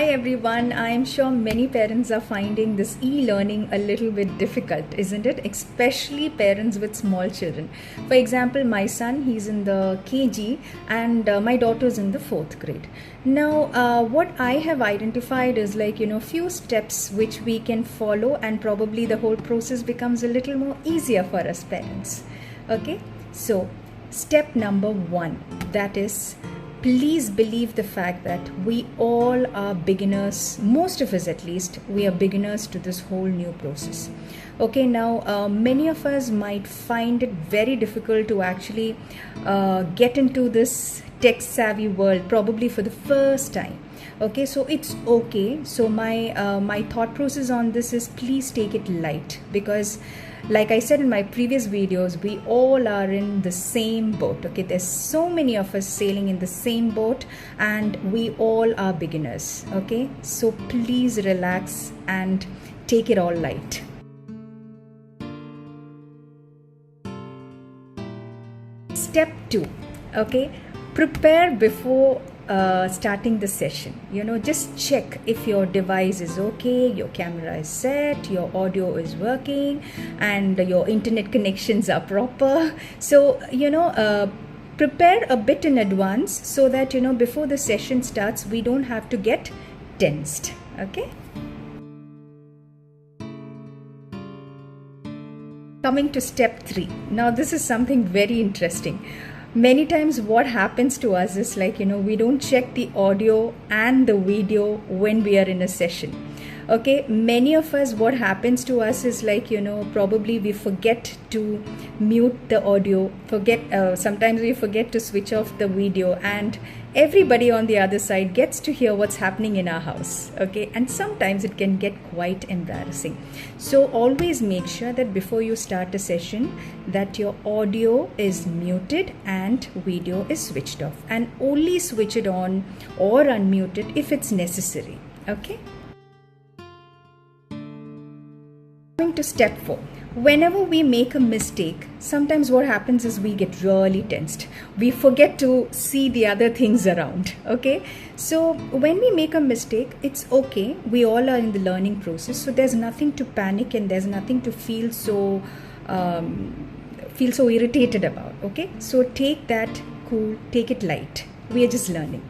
Hi everyone, I am sure many parents are finding this e-learning a little bit difficult, isn't it? Especially parents with small children. For example, my son, he's in the KG and my daughter's in the 4th grade. Now, what I have identified is few steps which we can follow and probably the whole process becomes a little more easier for us parents. Okay, so step number 1, that is, please believe the fact that we all are beginners, most of us at least, we are beginners to this whole new process. Okay, now many of us might find it very difficult to actually get into this tech savvy world probably for the first time. Okay, so it's okay. So my thought process on this is please take it light, because like I said in my previous videos, we all are in the same boat. Okay, there's so many of us sailing in the same boat and we all are beginners. Okay, so please relax and take it all light. Step 2, okay, prepare before starting the session. Just check if your device is okay, your camera is set, your audio is working, and your internet connections are proper. So prepare a bit in advance so that before the session starts we don't have to get tensed. Okay, coming to step 3. Now this is something very interesting. Many times what happens to us is we don't check the audio and the video when we are in a session. Okay, many of us, what happens to us is probably we forget to mute the audio, sometimes we forget to switch off the video, and everybody on the other side gets to hear what's happening in our house. Okay, and sometimes it can get quite embarrassing. So always make sure that before you start a session that your audio is muted and video is switched off, and only switch it on or unmute it if it's necessary. Okay, coming to step 4. Whenever we make a mistake, sometimes what happens is we get really tensed. We forget to see the other things around. Okay, so when we make a mistake, it's okay. We all are in the learning process, so there's nothing to panic and there's nothing to feel so irritated about. Okay, so take that cool, take it light. We are just learning.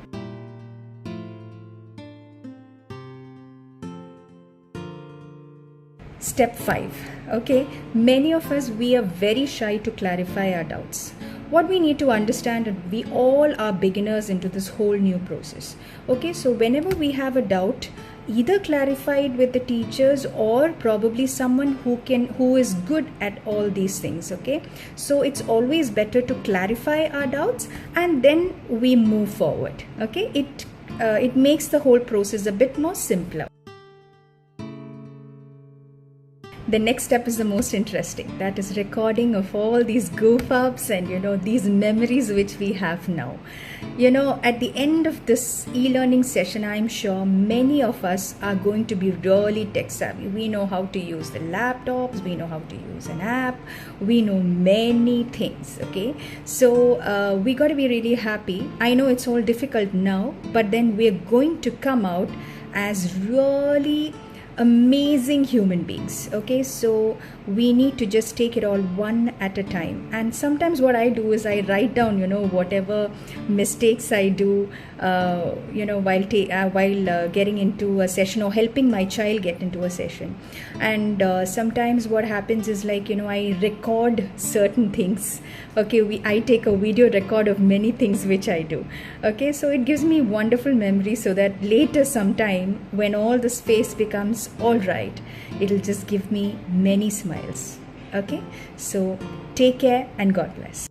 Step 5. Okay, many of us, we are very shy to clarify our doubts. What we need to understand is we all are beginners into this whole new process. Okay, so whenever we have a doubt, either clarify it with the teachers or probably someone who is good at all these things. Okay, so it's always better to clarify our doubts and then we move forward. Okay, it makes the whole process a bit more simpler. The next step is the most interesting, that is recording of all these goof ups and these memories which we have now. At the end of this e-learning session, I'm sure many of us are going to be really tech savvy. We know how to use the laptops, we know how to use an app, we know many things. Okay, so we got to be really happy. I know it's all difficult now, but then we're going to come out as really amazing human beings. Okay, so we need to just take it all one at a time. And sometimes what I do is I write down whatever mistakes I do while getting into a session or helping my child get into a session. And sometimes what happens is I record certain things. Okay, I take a video record of many things which I do. Okay, so it gives me wonderful memories so that later sometime when all this face becomes all right, it'll just give me many smiles. Okay, so take care and God bless.